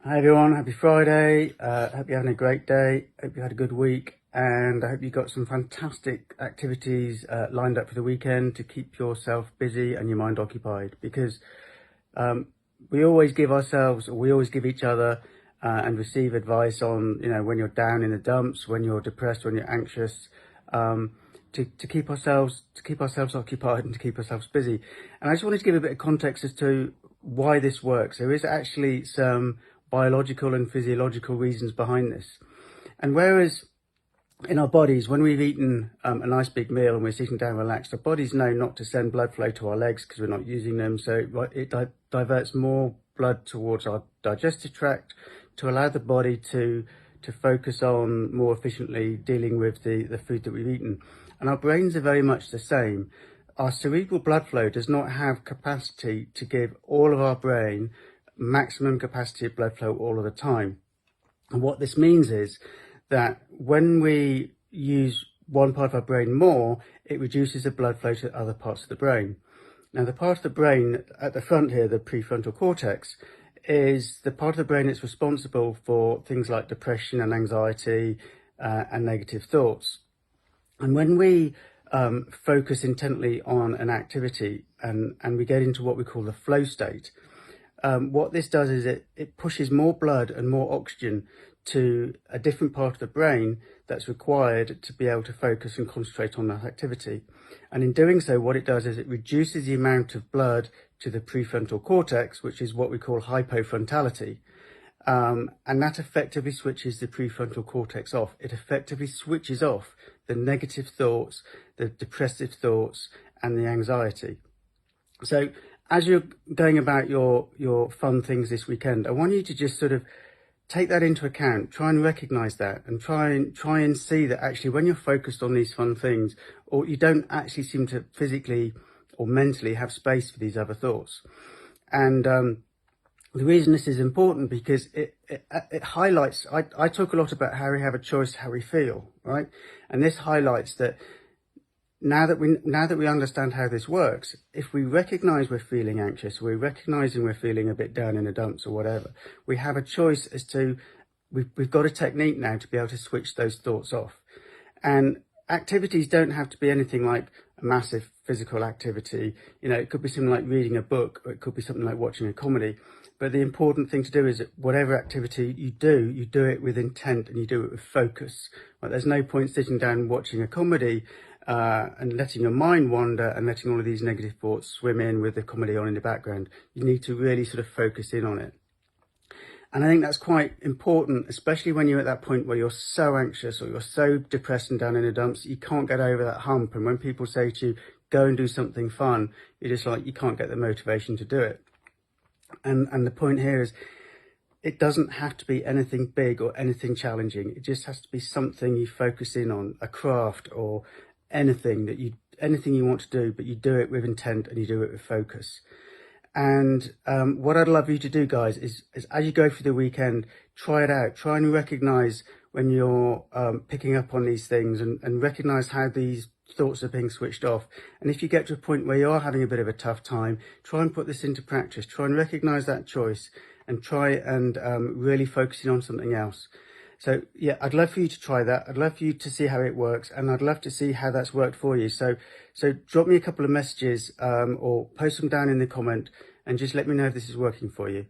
Hi everyone, happy Friday. Hope you're having a great day. Hope you had a good week, and I hope you got some fantastic activities lined up for the weekend to keep yourself busy and your mind occupied, because we always give ourselves, or we always give each other and receive advice on, when you're down in the dumps, when you're depressed, when you're anxious, to keep ourselves occupied and to keep ourselves busy. And I just wanted to give a bit of context as to why this works. There is actually some biological and physiological reasons behind this. And whereas in our bodies, when we've eaten a nice big meal and we're sitting down relaxed, our bodies know not to send blood flow to our legs because we're not using them. So it diverts more blood towards our digestive tract to allow the body to focus on more efficiently dealing with the food that we've eaten. And our brains are very much the same. Our cerebral blood flow does not have capacity to give all of our brain maximum capacity of blood flow all of the time. And what this means is that when we use one part of our brain more, it reduces the blood flow to other parts of the brain. Now, the part of the brain at the front here, the prefrontal cortex, is the part of the brain that's responsible for things like depression and anxiety and negative thoughts. And when we focus intently on an activity and we get into what we call the flow state, what this does is it pushes more blood and more oxygen to a different part of the brain that's required to be able to focus and concentrate on that activity. And in doing so, what it does is it reduces the amount of blood to the prefrontal cortex, which is what we call hypofrontality. And that effectively switches the prefrontal cortex off. It effectively switches off the negative thoughts, the depressive thoughts, and the anxiety. So as you're going about your fun things this weekend, I want you to just sort of take that into account, try and recognize that, and try and see that actually when you're focused on these fun things, or you don't actually seem to physically or mentally have space for these other thoughts. And the reason this is important because it highlights, I talk a lot about how we have a choice, how we feel, right? And this highlights that now that we understand how this works, if we recognize we're feeling anxious, we're recognizing we're feeling a bit down in the dumps or whatever, we have a choice as to, we've got a technique now to be able to switch those thoughts off. And activities don't have to be anything like a massive physical activity. It could be something like reading a book, or it could be something like watching a comedy. But the important thing to do is that whatever activity you do it with intent and you do it with focus. Right? There's no point sitting down watching a comedy and letting your mind wander and letting all of these negative thoughts swim in with the comedy on in the background. You need to really sort of focus in on it. And I think that's quite important, especially when you're at that point where you're so anxious or you're so depressed and down in the dumps, you can't get over that hump. And when people say to you, go and do something fun, you're just like, you can't get the motivation to do it. And the point here is, it doesn't have to be anything big or anything challenging. It just has to be something you focus in on, a craft or anything you want to do, but you do it with intent and you do it with focus. And what I'd love you to do, guys, is as you go through the weekend, try it out. Try and recognize when you're picking up on these things and recognize how these thoughts are being switched off. And if you get to a point where you are having a bit of a tough time, try and put this into practice. Try and recognize that choice and try and really focusing on something else. So yeah, I'd love for you to try that. I'd love for you to see how it works, and I'd love to see how that's worked for you. So drop me a couple of messages or post them down in the comment and just let me know if this is working for you.